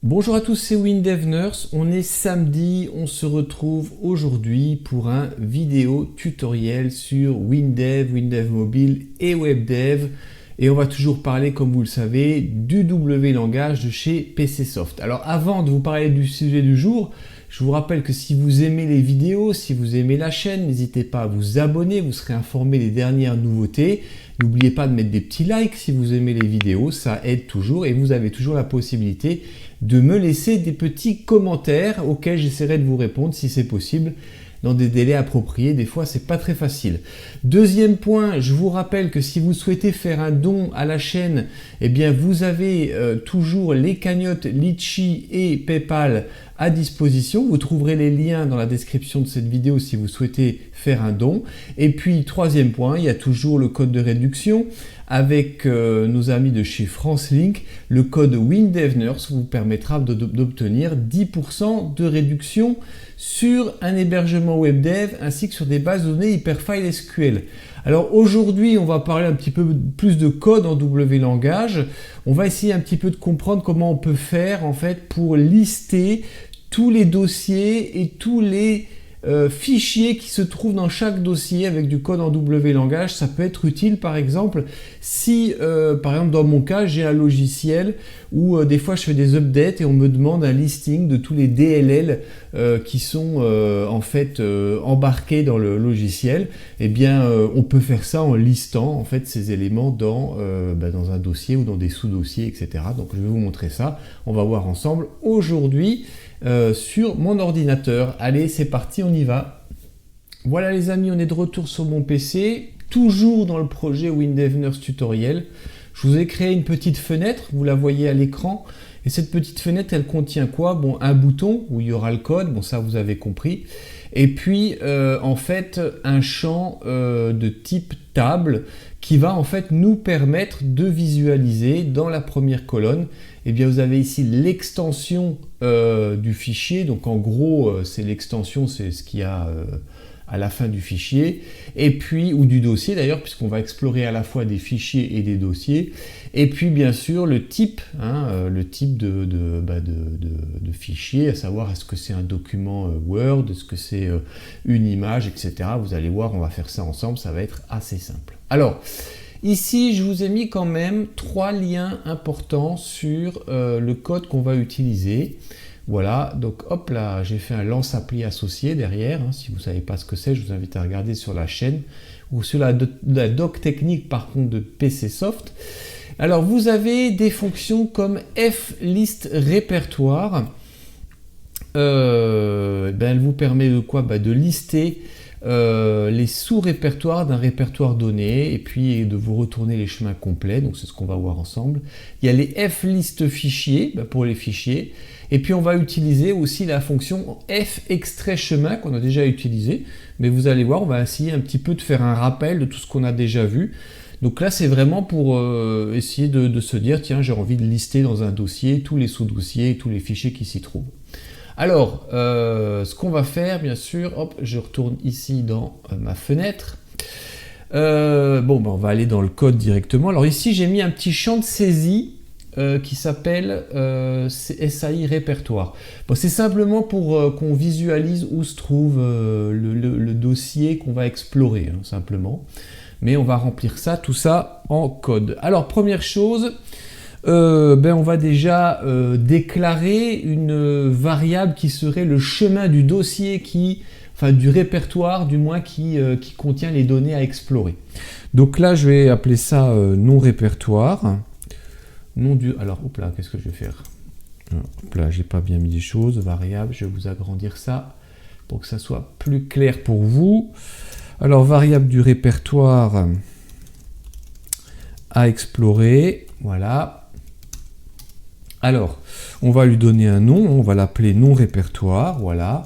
Bonjour à tous, c'est WinDevNurse. On est samedi, on se retrouve aujourd'hui pour un vidéo tutoriel sur WinDev, WinDev Mobile et WebDev. Et on va toujours parler, comme vous le savez, du W langage de chez PCsoft. Alors avant de vous parler du sujet du jour, je vous rappelle que si vous aimez les vidéos, si vous aimez la chaîne, n'hésitez pas à vous abonner, vous serez informé des dernières nouveautés. N'oubliez pas de mettre des petits likes si vous aimez les vidéos, ça aide toujours et vous avez toujours la possibilité de me laisser des petits commentaires auxquels j'essaierai de vous répondre si c'est possible dans des délais appropriés. Des fois, c'est pas très facile. Deuxième point, je vous rappelle que si vous souhaitez faire un don à la chaîne, eh bien, vous avez toujours les cagnottes Litchi et PayPal à disposition. Vous trouverez les liens dans la description de cette vidéo si vous souhaitez faire un don. Et puis, troisième point, il y a toujours le code de réduction avec nos amis de chez FranceLink. Le code WinDevNurse vous permettra d'obtenir 10% de réduction sur un hébergement WebDev ainsi que sur des bases de données Hyperfile SQL. Alors aujourd'hui, on va parler un petit peu plus de code en W langage. On va essayer un petit peu de comprendre comment on peut faire en fait pour lister tous les dossiers et tous les fichiers qui se trouvent dans chaque dossier avec du code en W langage. Ça peut être utile par exemple si par exemple dans mon cas j'ai un logiciel où des fois je fais des updates et on me demande un listing de tous les DLL qui sont en fait embarqués dans le logiciel. Eh bien on peut faire ça en listant en fait ces éléments dans un dossier ou dans des sous-dossiers, etc. Donc je vais vous montrer ça, on va voir ensemble aujourd'hui sur mon ordinateur. Allez, c'est parti, on y va. Voilà les amis, on est de retour sur mon PC, toujours dans le projet WinDevNurse Tutoriel. Je vous ai créé une petite fenêtre, vous la voyez à l'écran, et cette petite fenêtre, elle contient quoi? Bon, un bouton où il y aura le code, bon ça vous avez compris, et puis en fait un champ de type table qui va en fait nous permettre de visualiser dans la première colonne. Eh bien, vous avez ici l'extension du fichier. Donc, en gros, c'est l'extension, c'est ce qu'il y a à la fin du fichier. Et puis, ou du dossier d'ailleurs, puisqu'on va explorer à la fois des fichiers et des dossiers. Et puis, bien sûr, le type de fichier, à savoir est-ce que c'est un document Word, est-ce que c'est une image, etc. Vous allez voir, on va faire ça ensemble, ça va être assez simple. Alors, ici, je vous ai mis quand même 3 liens importants sur le code qu'on va utiliser. Voilà, donc hop là, j'ai fait un lance-appli associé derrière. Si vous ne savez pas ce que c'est, je vous invite à regarder sur la chaîne ou sur la doc technique par contre de PCsoft. Alors, vous avez des fonctions comme flist répertoire. Elle vous permet de quoi? De lister les sous-répertoires d'un répertoire donné et puis de vous retourner les chemins complets, donc c'est ce qu'on va voir ensemble. Il y a les flist fichiers pour les fichiers, et puis on va utiliser aussi la fonction fextrait chemin qu'on a déjà utilisé, mais vous allez voir, on va essayer un petit peu de faire un rappel de tout ce qu'on a déjà vu. Donc là c'est vraiment pour essayer de se dire tiens, j'ai envie de lister dans un dossier tous les sous-dossiers et tous les fichiers qui s'y trouvent. Alors, ce qu'on va faire, bien sûr, hop, je retourne ici dans ma fenêtre. On va aller dans le code directement. Alors ici, j'ai mis un petit champ de saisie qui s'appelle SAI répertoire. Bon, c'est simplement pour qu'on visualise où se trouve le dossier qu'on va explorer, simplement. Mais on va remplir ça, tout ça en code. Alors, première chose, on va déjà déclarer une variable qui serait le chemin du dossier du répertoire du moins qui contient les données à explorer. Donc là je vais appeler ça non répertoire. Alors hop là, qu'est-ce que je vais faire? Hop là, j'ai pas bien mis les choses, variable, je vais vous agrandir ça pour que ça soit plus clair pour vous. Alors variable du répertoire à explorer, voilà. Alors, on va lui donner un nom, on va l'appeler non répertoire, voilà,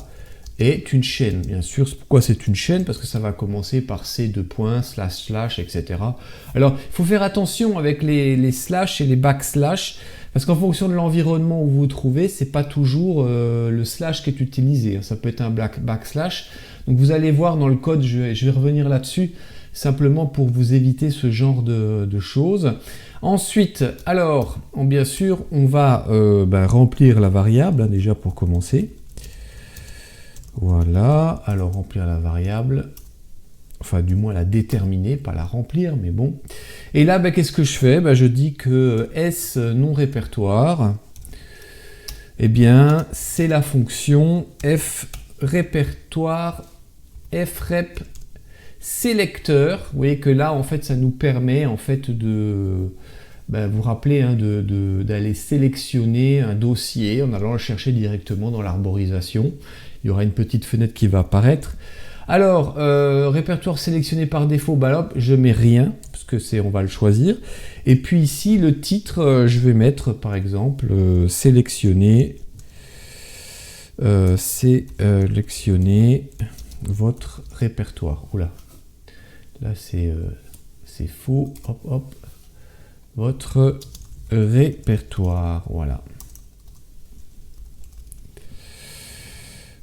et une chaîne, bien sûr. Pourquoi c'est une chaîne? Parce que ça va commencer par C2 points, slash, etc. Alors, il faut faire attention avec les slash et les backslash, parce qu'en fonction de l'environnement où vous vous trouvez, c'est pas toujours le slash qui est utilisé. Ça peut être un backslash. Donc, vous allez voir dans le code, je vais revenir là-dessus. simplement pour vous éviter ce genre de choses. Ensuite, alors, bien sûr, on va remplir la variable, hein, déjà pour commencer. Voilà, alors remplir la variable, enfin du moins la déterminer, pas la remplir, mais bon. Et là, qu'est-ce que je fais? Je dis que S non répertoire, eh bien, c'est la fonction f répertoire frep sélecteur. Vous voyez que là, en fait, ça nous permet en fait de vous rappelez hein, d'aller sélectionner un dossier en allant le chercher directement dans l'arborisation. Il y aura une petite fenêtre qui va apparaître. Alors, répertoire sélectionné par défaut, hop, je mets rien, parce que on va le choisir. Et puis ici, le titre, je vais mettre par exemple sélectionner votre répertoire. Oula, là c'est faux. Hop, hop. Votre répertoire, voilà.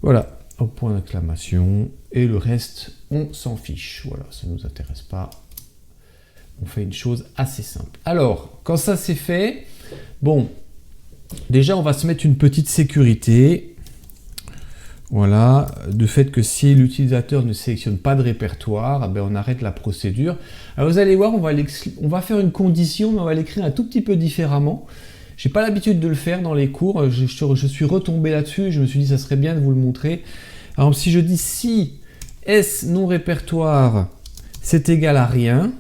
Voilà, au point d'exclamation. Et le reste, on s'en fiche. Voilà, ça ne nous intéresse pas. On fait une chose assez simple. Alors, quand ça c'est fait, bon, déjà on va se mettre une petite sécurité. Voilà, du fait que si l'utilisateur ne sélectionne pas de répertoire, on arrête la procédure. Alors vous allez voir, on va faire une condition, mais on va l'écrire un tout petit peu différemment. J'ai pas l'habitude de le faire dans les cours, je suis retombé là-dessus, je me suis dit ça serait bien de vous le montrer. Alors si je dis si S non répertoire c'est égal à rien,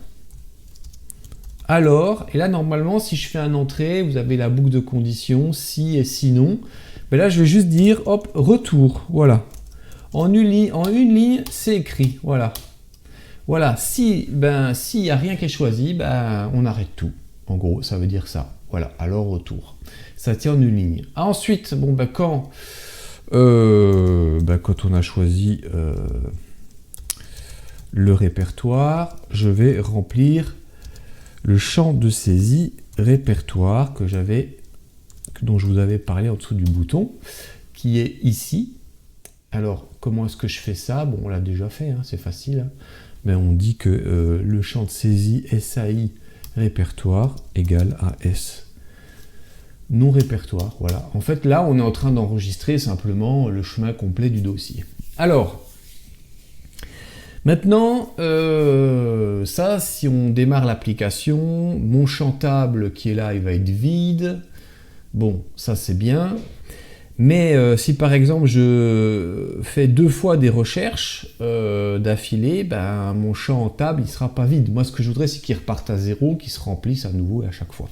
alors, et là normalement si je fais un entrée, vous avez la boucle de conditions, si et sinon, là je vais juste dire hop, retour, voilà. En une ligne, c'est écrit, voilà. Voilà, si s'il n'y a rien qui est choisi, on arrête tout. En gros, ça veut dire ça. Voilà, alors retour. Ça tient en une ligne. Ensuite, quand on a choisi le répertoire, je vais remplir le champ de saisie répertoire dont je vous avais parlé en dessous du bouton, qui est ici. Alors, comment est-ce que je fais ça? Bon, on l'a déjà fait, hein, c'est facile. Hein. Mais on dit que le champ de saisie SAI répertoire égale à S non répertoire. Voilà. En fait, là, on est en train d'enregistrer simplement le chemin complet du dossier. Alors, maintenant, ça, si on démarre l'application, mon champ table qui est là, il va être vide. Bon, ça c'est bien. Mais si par exemple je fais 2 fois des recherches d'affilée, mon champ en table il sera pas vide. Moi ce que je voudrais c'est qu'il reparte à 0, qu'il se remplisse à nouveau à chaque fois.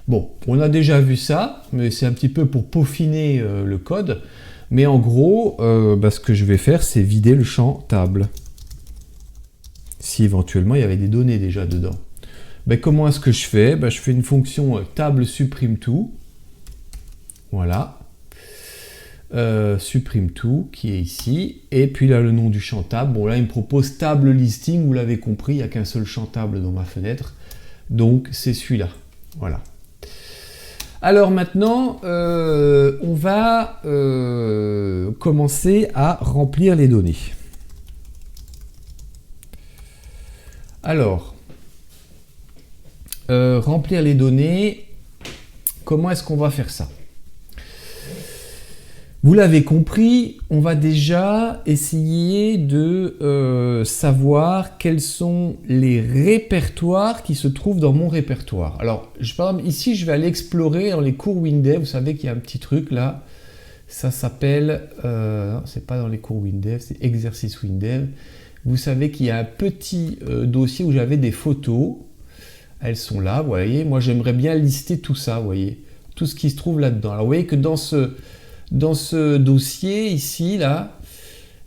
Bon, on a déjà vu ça, mais c'est un petit peu pour peaufiner le code. Mais en gros, ce que je vais faire c'est vider le champ table. Si éventuellement il y avait des données déjà dedans. Comment est-ce que je fais? Je fais une fonction table supprime tout. Voilà. Supprime tout qui est ici et puis là le nom du champ table. Bon là il me propose table listing, vous l'avez compris, il n'y a qu'un seul champ table dans ma fenêtre, donc c'est celui-là. Voilà. Alors maintenant on va commencer à remplir les données. Alors remplir les données, comment est-ce qu'on va faire ça? Vous l'avez compris, on va déjà essayer de savoir quels sont les répertoires qui se trouvent dans mon répertoire. Alors, par exemple, ici, je vais aller explorer dans les cours WinDev. Vous savez qu'il y a un petit truc là. Ça s'appelle... c'est pas dans les cours WinDev, c'est exercice WinDev. Vous savez qu'il y a un petit dossier où j'avais des photos. Elles sont là, vous voyez. Moi, j'aimerais bien lister tout ça, vous voyez. Tout ce qui se trouve là-dedans. Alors, vous voyez que dans ce dossier ici, là,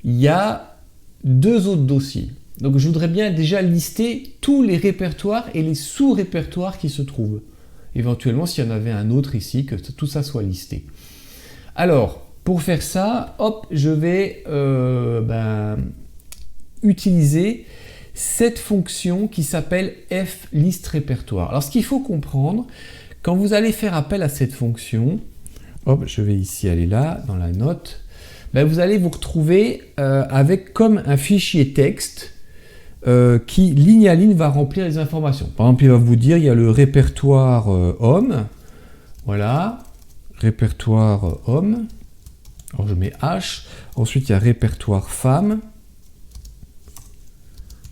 il y a 2 autres dossiers. Donc je voudrais bien déjà lister tous les répertoires et les sous-répertoires qui se trouvent. Éventuellement, s'il y en avait un autre ici, que tout ça soit listé. Alors, pour faire ça, hop, je vais utiliser cette fonction qui s'appelle fListRépertoire. Alors ce qu'il faut comprendre, quand vous allez faire appel à cette fonction, hop, je vais ici aller là, dans la note, vous allez vous retrouver avec comme un fichier texte qui, ligne à ligne, va remplir les informations. Par exemple, il va vous dire, il y a le répertoire homme. Voilà, répertoire homme. Alors, je mets H. Ensuite, il y a répertoire femme.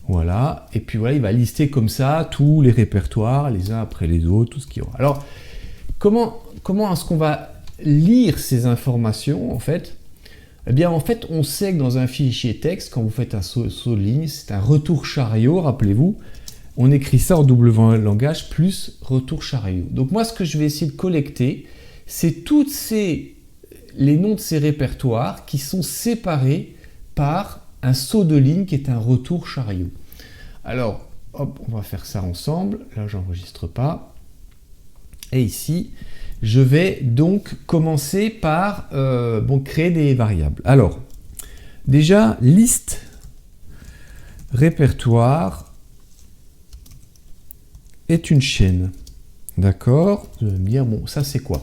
Voilà, et puis voilà, il va lister comme ça tous les répertoires, les uns après les autres, tout ce qu'il y aura. Alors, comment est-ce qu'on va lire ces informations, en fait? Eh bien, en fait, on sait que dans un fichier texte, quand vous faites un saut de ligne, c'est un retour chariot, rappelez-vous, on écrit ça en double langage plus retour chariot. Donc moi, ce que je vais essayer de collecter, c'est les noms de ces répertoires qui sont séparés par un saut de ligne qui est un retour chariot. Alors, hop, on va faire ça ensemble. Là, j'enregistre pas. Et ici, je vais donc commencer par créer des variables. Alors, déjà, liste répertoire est une chaîne. D'accord? Vous allez me dire, bon, ça c'est quoi?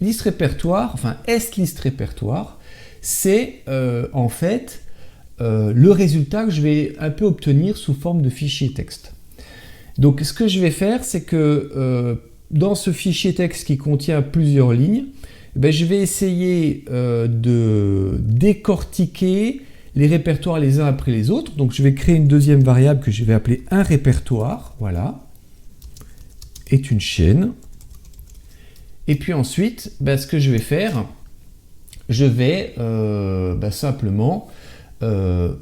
Liste répertoire, enfin, liste répertoire, c'est en fait le résultat que je vais un peu obtenir sous forme de fichier texte. Donc ce que je vais faire, c'est que dans ce fichier texte qui contient plusieurs lignes, je vais essayer de décortiquer les répertoires les uns après les autres. Donc je vais créer une deuxième variable que je vais appeler un répertoire, voilà, est une chaîne. Et puis ensuite, ce que je vais faire, je vais simplement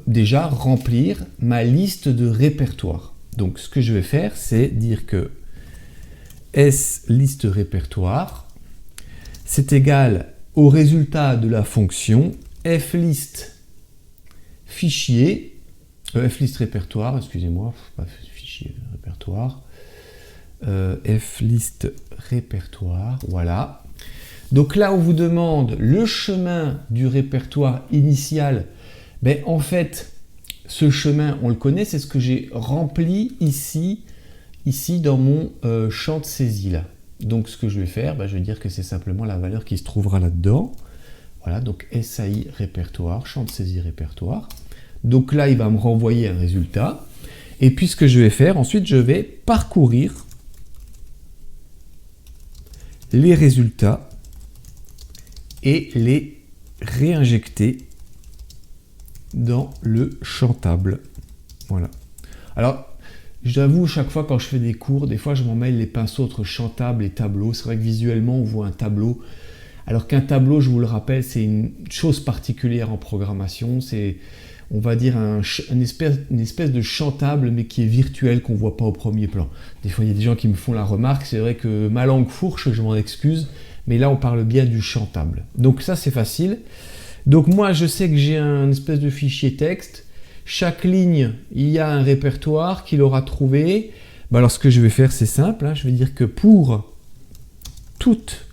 déjà remplir ma liste de répertoires. Donc ce que je vais faire, c'est dire que liste répertoire, c'est égal au résultat de la fonction flist fichier, flist répertoire, excusez-moi, pas fichier répertoire, flist répertoire, voilà. Donc là, on vous demande le chemin du répertoire initial. En fait, ce chemin, on le connaît, c'est ce que j'ai rempli ici dans mon champ de saisie là. Donc ce que je vais faire, je vais dire que c'est simplement la valeur qui se trouvera là-dedans. Voilà, donc SAI répertoire, champ de saisie répertoire. Donc là, il va me renvoyer un résultat. Et puis ce que je vais faire, ensuite, je vais parcourir les résultats et les réinjecter dans le champ table. Voilà. Alors, j'avoue, chaque fois quand je fais des cours, des fois je m'en mêle les pinceaux entre champ table et tableau. C'est vrai que visuellement, on voit un tableau. Alors qu'un tableau, je vous le rappelle, c'est une chose particulière en programmation. C'est, on va dire, une espèce de champ table, mais qui est virtuel, qu'on ne voit pas au premier plan. Des fois, il y a des gens qui me font la remarque. C'est vrai que ma langue fourche, je m'en excuse. Mais là, on parle bien du champ table. Donc ça, c'est facile. Donc moi, je sais que j'ai un espèce de fichier texte. Chaque ligne, il y a un répertoire qu'il aura trouvé. Alors ce que je vais faire, c'est simple. Je vais dire que pour toute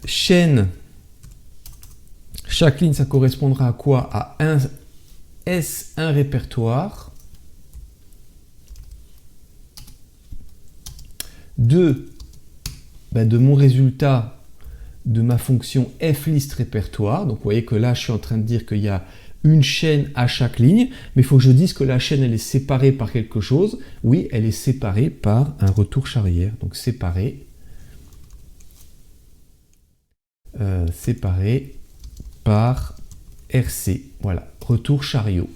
chaîne, chaque ligne, ça correspondra à quoi? À un répertoire. 2, de mon résultat de ma fonction flist répertoire. Donc vous voyez que là, je suis en train de dire qu'il y a une chaîne à chaque ligne, mais il faut que je dise que la chaîne, elle est séparée par quelque chose. Oui, elle est séparée par un retour charrière. Donc séparée par RC. Voilà, retour chariot.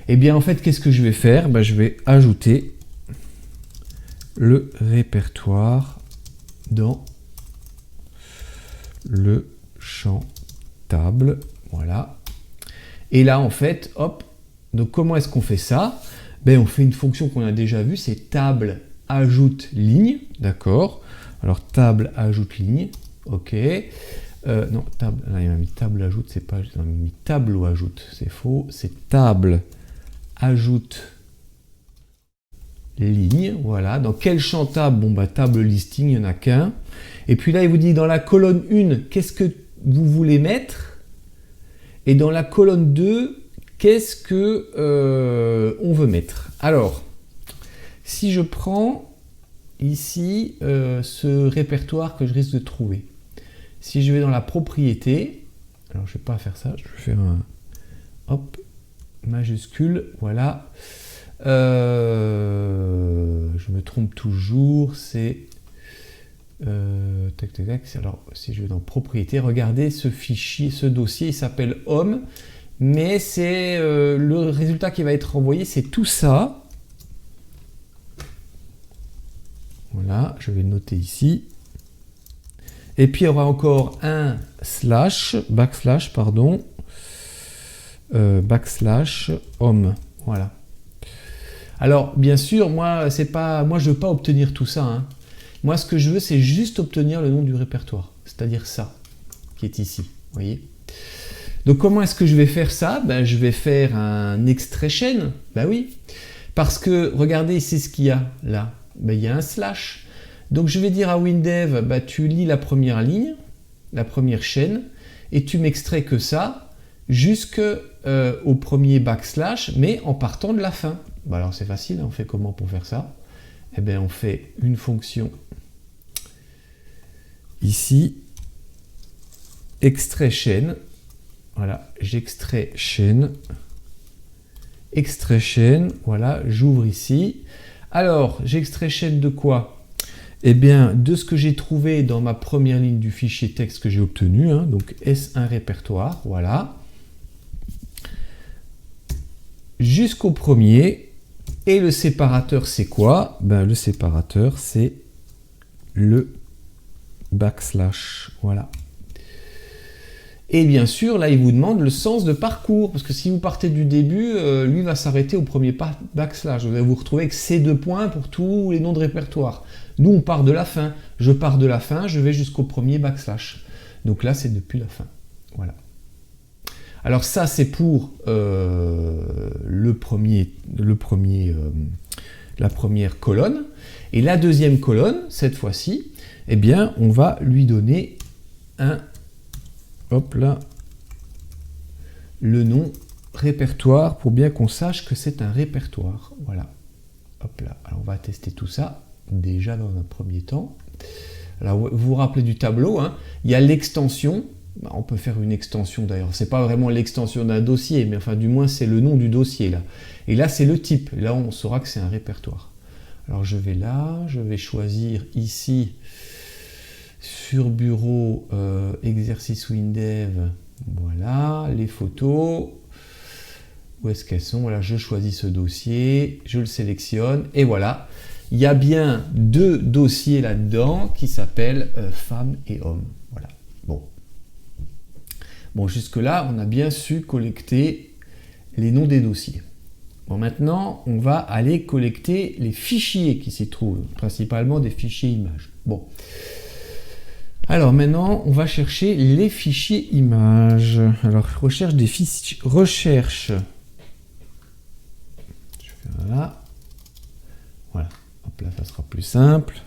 Et bien en fait, qu'est-ce que je vais faire? Je vais ajouter le répertoire dans le champ table. Voilà. Et là, en fait, hop, donc comment est-ce qu'on fait ça? On fait une fonction qu'on a déjà vue, c'est table ajoute ligne, d'accord? Alors table ajoute ligne, ok. Non, table, là il m'a mis table ajoute, c'est pas, il m'a mis tableau ajoute, c'est faux, c'est table ajoute ligne, voilà. Dans quel champ table? Table listing, il n'y en a qu'un. Et puis là, il vous dit dans la colonne 1, qu'est-ce que vous voulez mettre? Et dans la colonne 2, qu'est-ce que on veut mettre? Alors, si je prends ici ce répertoire que je risque de trouver, si je vais dans la propriété, alors je ne vais pas faire ça, je vais faire un hop, majuscule, voilà. Je me trompe toujours, c'est... tac, tac, tac. Alors, si je vais dans propriété, regardez ce fichier, ce dossier, il s'appelle Home, mais c'est le résultat qui va être renvoyé, c'est tout ça. Voilà, je vais le noter ici. Et puis, il y aura encore un backslash, pardon, backslash Home. Voilà. Alors, bien sûr, moi, je ne veux pas obtenir tout ça, hein. Moi, ce que je veux, c'est juste obtenir le nom du répertoire, c'est-à-dire ça, qui est ici, vous voyez. Donc, comment est-ce que je vais faire ça? Ben, je vais faire un extrait chaîne, ben oui, parce que, regardez ici ce qu'il y a là, ben, il y a un slash. Donc, je vais dire à WinDev, ben, tu lis la première ligne, la première chaîne, et tu m'extrais que ça, jusqu'au premier backslash, mais en partant de la fin. Ben, alors, c'est facile, on fait comment pour faire ça? Eh bien, on fait une fonction ici, extrait chaîne. Voilà, j'extrais chaîne. Extrait chaîne, voilà, j'ouvre ici. Alors, j'extrais chaîne de quoi? Eh bien, de ce que j'ai trouvé dans ma première ligne du fichier texte que j'ai obtenu, hein, donc S1 répertoire, voilà. Jusqu'au premier. Et le séparateur, c'est quoi? Ben, le séparateur, c'est le backslash. Voilà. Et bien sûr, là, il vous demande le sens de parcours. Parce que si vous partez du début, lui va s'arrêter au premier backslash. Vous allez vous retrouver avec ces 2 points pour tous les noms de répertoire. Nous, on part de la fin. Je pars de la fin, je vais jusqu'au premier backslash. Donc là, c'est depuis la fin. Voilà. Alors ça, c'est pour la première colonne. Et la deuxième colonne, cette fois-ci, eh bien, on va lui donner hop là, le nom répertoire pour bien qu'on sache que c'est un répertoire. Voilà. Hop là. Alors, on va tester tout ça déjà dans un premier temps. Alors, vous vous rappelez du tableau, hein, il y a l'extension. On peut faire une extension d'ailleurs, c'est pas vraiment l'extension d'un dossier, mais enfin du moins c'est le nom du dossier là. Et là c'est le type, et là on saura que c'est un répertoire. Alors je vais là, je vais choisir ici sur bureau exercice WinDev, voilà, les photos, où est-ce qu'elles sont? Voilà, je choisis ce dossier, je le sélectionne, et voilà, il y a bien 2 dossiers là-dedans qui s'appellent femmes et hommes. Voilà, bon. Bon, jusque-là, on a bien su collecter les noms des dossiers. Bon, maintenant, on va aller collecter les fichiers qui s'y trouvent, principalement des fichiers images. Bon. Alors maintenant, on va chercher les fichiers images. Alors, recherche des fichiers. Recherche. Je fais là. Voilà. Hop là, ça sera plus simple.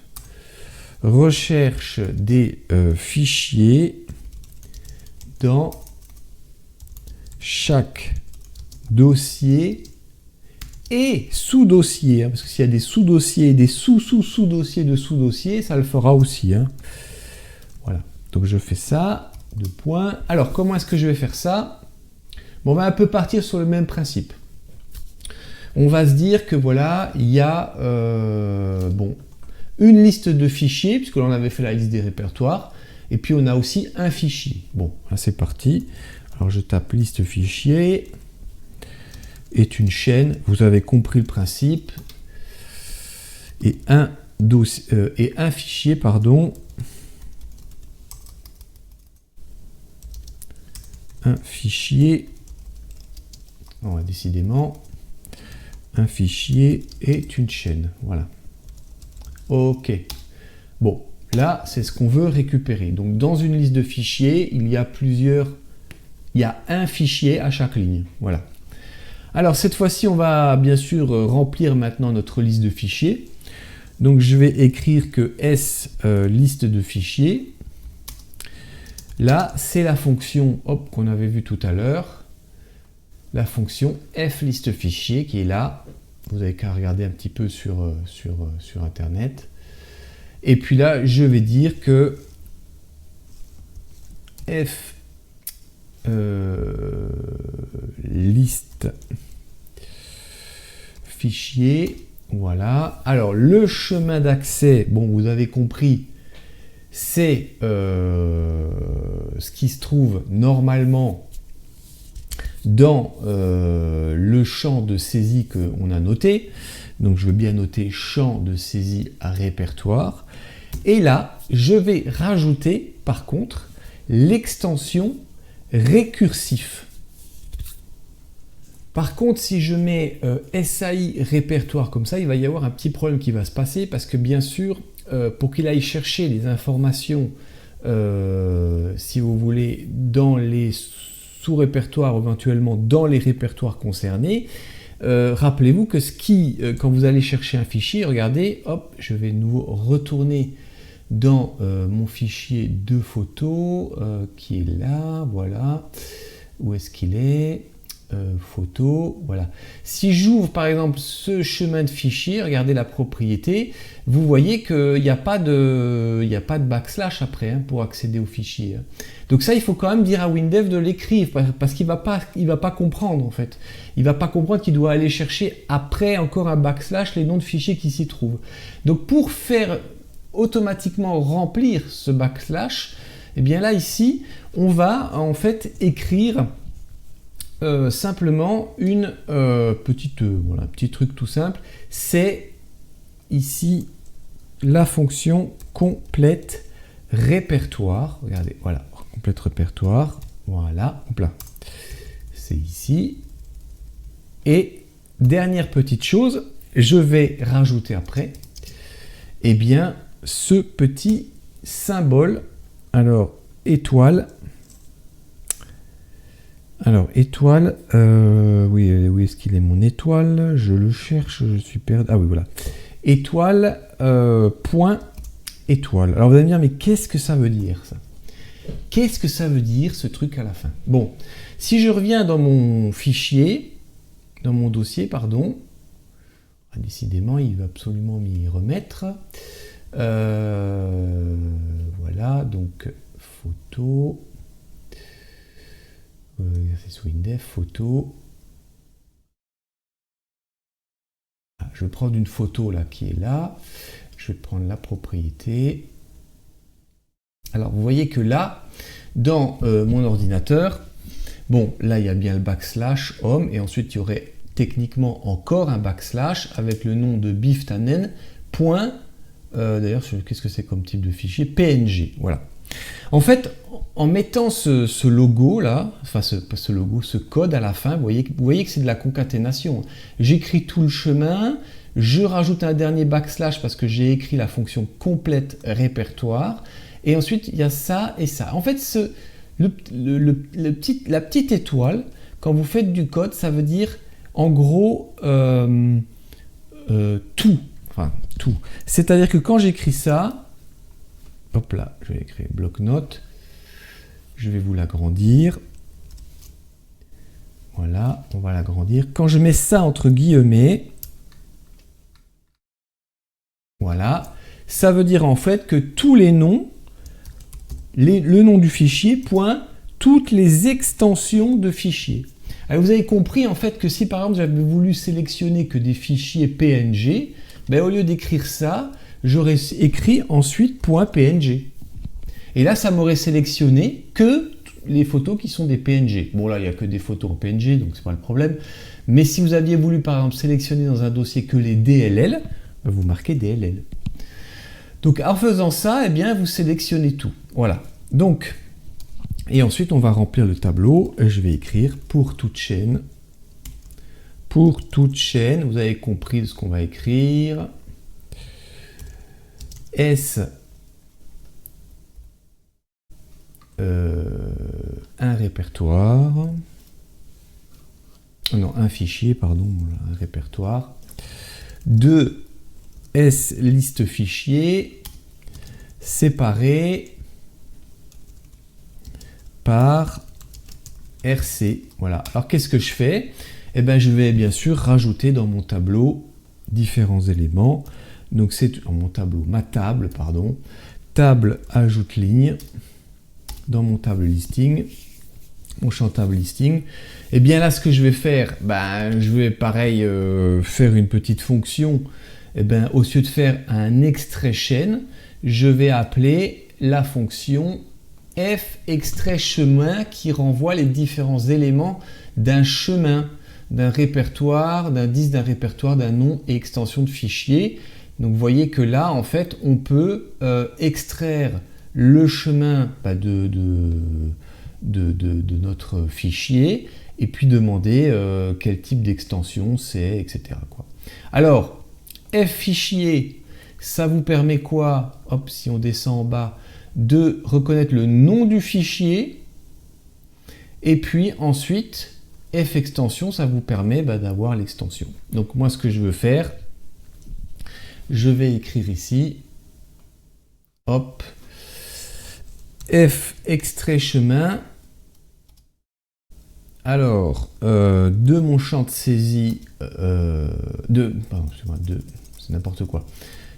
Recherche des fichiers dans chaque dossier et sous-dossier, hein, parce que s'il y a des sous-dossiers et des sous-sous-sous-dossiers de sous-dossiers, ça le fera aussi. Hein. Voilà, donc je fais ça, 2 points. Alors, comment est-ce que je vais faire ça? Bon, on va un peu partir sur le même principe. On va se dire que voilà, il y a une liste de fichiers, puisque l'on avait fait la liste des répertoires, et puis on a aussi un fichier. Bon, là c'est parti. Alors je tape liste fichier, est une chaîne, vous avez compris le principe, et un fichier, pardon, un fichier, décidément, un fichier est une chaîne, voilà. Ok, bon. Là, c'est ce qu'on veut récupérer. Donc, dans une liste de fichiers, il y a un fichier à chaque ligne. Voilà. Alors, cette fois-ci, on va bien sûr remplir maintenant notre liste de fichiers. Donc, je vais écrire que S liste de fichiers. Là, c'est la fonction qu'on avait vue tout à l'heure. La fonction F liste fichier qui est là. Vous avez qu'à regarder un petit peu sur Internet. Et puis là, je vais dire que liste fichier. Voilà. Alors, le chemin d'accès, bon, vous avez compris, c'est ce qui se trouve normalement dans le champ de saisie qu'on a noté. Donc, je veux bien noter champ de saisie à répertoire. Et là, je vais rajouter, par contre, l'extension récursif. Par contre, si je mets SAI répertoire comme ça, il va y avoir un petit problème qui va se passer parce que bien sûr, pour qu'il aille chercher les informations, si vous voulez, dans les sous-répertoires, éventuellement dans les répertoires concernés, rappelez-vous que quand vous allez chercher un fichier, regardez, hop, je vais de nouveau retourner dans mon fichier de photos qui est là, voilà. Où est-ce qu'il est? Photo, voilà. Si j'ouvre par exemple ce chemin de fichier, regardez la propriété, vous voyez qu'il n'y a pas de backslash après pour accéder au fichier. Donc ça, il faut quand même dire à WinDev de l'écrire parce qu'il va pas comprendre en fait. Il va pas comprendre qu'il doit aller chercher après encore un backslash les noms de fichiers qui s'y trouvent. Donc pour faire automatiquement remplir ce backslash, et bien là ici, on va en fait écrire simplement une voilà, un petit truc tout simple, c'est ici la fonction complète répertoire. Regardez, voilà, complète répertoire, voilà, hop là, c'est ici. Et dernière petite chose, je vais rajouter après, eh bien, ce petit symbole, alors étoile. Alors, étoile, oui, où est-ce qu'il est mon étoile? Je le cherche, je suis perdu. Ah oui, voilà. Étoile, point, étoile. Alors, vous allez me dire, mais qu'est-ce que ça veut dire, ça? Qu'est-ce que ça veut dire, ce truc à la fin? Bon, si je reviens dans mon fichier, dans mon dossier, pardon, décidément, il va absolument m'y remettre. Voilà, donc, photo... exercice WinDev, photo. Je vais prendre une photo là qui est là. Je vais prendre la propriété. Alors vous voyez que là, dans mon ordinateur, bon, là il y a bien le backslash home et ensuite il y aurait techniquement encore un backslash avec le nom de biftanen. D'ailleurs, qu'est-ce que c'est comme type de fichier? PNG. Voilà. En fait, en mettant ce logo là, enfin ce code à la fin, vous voyez que c'est de la concaténation. J'écris tout le chemin, je rajoute un dernier backslash parce que j'ai écrit la fonction complète répertoire, et ensuite il y a ça et ça. En fait, la petite étoile, quand vous faites du code, ça veut dire en gros tout. Enfin, tout. C'est-à-dire que quand j'écris ça, hop là, je vais écrire bloc-notes. Je vais vous l'agrandir. Voilà, on va l'agrandir. Quand je mets ça entre guillemets, voilà, ça veut dire en fait que tous les noms, le nom du fichier, point, toutes les extensions de fichiers. Alors vous avez compris en fait que si par exemple j'avais voulu sélectionner que des fichiers PNG, ben, au lieu d'écrire ça, j'aurais écrit ensuite .png. Et là, ça m'aurait sélectionné que les photos qui sont des PNG. Bon, là, il n'y a que des photos en PNG, donc c'est pas le problème. Mais si vous aviez voulu, par exemple, sélectionner dans un dossier que les DLL, vous marquez DLL. Donc, en faisant ça, eh bien, vous sélectionnez tout. Voilà. Donc, et ensuite, on va remplir le tableau. Je vais écrire pour toute chaîne. Pour toute chaîne, vous avez compris ce qu'on va écrire. S un répertoire, non, un fichier, pardon, un répertoire, 2 S liste fichier séparé par RC. Voilà. Alors qu'est-ce que je fais? Eh bien, je vais bien sûr rajouter dans mon tableau différents éléments. Donc c'est mon tableau, ma table, pardon, table ajoute ligne. Dans mon table listing, mon chantable listing. Et bien là, ce que je vais faire, je vais pareil faire une petite fonction. Et au lieu de faire un extrait chaîne, je vais appeler la fonction f extrait chemin qui renvoie les différents éléments d'un chemin, d'un répertoire, d'un disque, d'un répertoire, d'un nom et extension de fichier. Donc vous voyez que là, en fait, on peut extraire le chemin de notre fichier et puis demander quel type d'extension c'est, etc. Alors, f fichier, ça vous permet quoi? Hop, si on descend en bas, de reconnaître le nom du fichier. Et puis ensuite, f extension, ça vous permet d'avoir l'extension. Donc moi, ce que je veux faire, je vais écrire ici, hop, f extrait chemin. Alors, de mon champ de saisie, c'est n'importe quoi,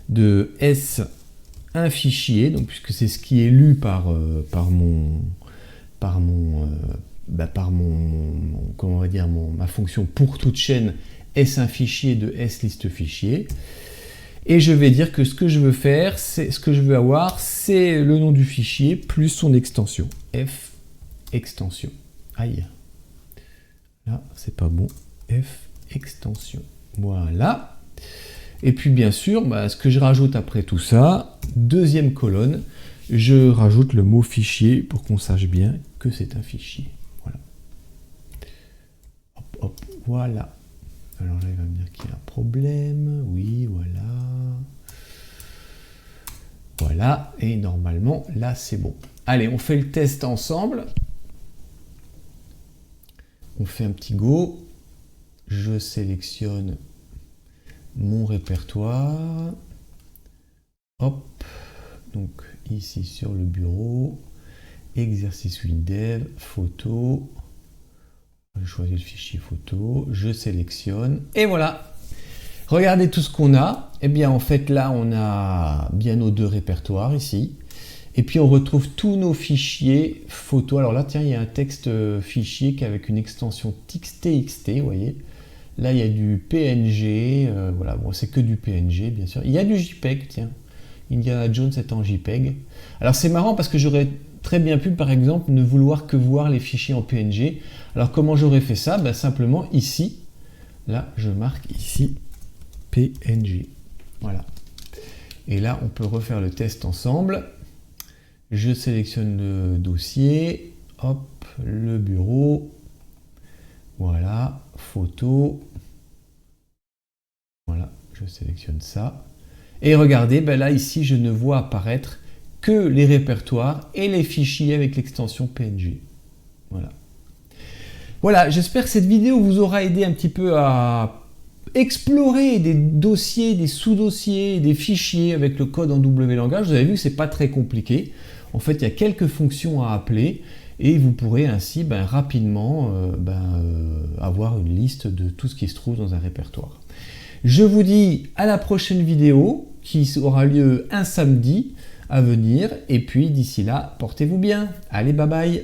de S un fichier, donc puisque c'est ce qui est lu par ma fonction pour toute chaîne, S un fichier de S liste fichier. Et je vais dire que ce que je veux faire, c'est ce que je veux avoir, c'est le nom du fichier plus son extension. F extension. Aïe. Là, c'est pas bon. F extension. Voilà. Et puis bien sûr, ce que je rajoute après tout ça, deuxième colonne, je rajoute le mot fichier pour qu'on sache bien que c'est un fichier. Voilà. Hop, hop, voilà. Alors là, il va me dire qu'il y a un problème. Oui, voilà. Voilà. Et normalement, là, c'est bon. Allez, on fait le test ensemble. On fait un petit go. Je sélectionne mon répertoire. Hop. Donc, ici sur le bureau. Exercice WinDev, photo. Je choisis le fichier photo, je sélectionne, et voilà. Regardez tout ce qu'on a. Eh bien, en fait, là, on a bien nos deux répertoires ici. Et puis, on retrouve tous nos fichiers photos. Alors là, tiens, il y a un texte fichier qui est avec une extension txt, vous voyez. Là, il y a du PNG. Voilà, bon, c'est que du PNG, bien sûr. Il y a du JPEG, tiens. Indiana Jones est en JPEG. Alors, c'est marrant parce que j'aurais très bien pu, par exemple, ne vouloir que voir les fichiers en PNG. Alors, comment j'aurais fait ça? Simplement ici, là, je marque ici PNG. Voilà. Et là, on peut refaire le test ensemble. Je sélectionne le dossier. Hop, le bureau. Voilà, photo. Voilà, je sélectionne ça. Et regardez, là, ici, je ne vois apparaître que les répertoires et les fichiers avec l'extension PNG. Voilà. Voilà, j'espère que cette vidéo vous aura aidé un petit peu à explorer des dossiers, des sous-dossiers, des fichiers avec le code en W langage. Vous avez vu que ce n'est pas très compliqué. En fait, il y a quelques fonctions à appeler et vous pourrez ainsi rapidement avoir une liste de tout ce qui se trouve dans un répertoire. Je vous dis à la prochaine vidéo qui aura lieu un samedi à venir. Et puis d'ici là, portez-vous bien. Allez, bye bye.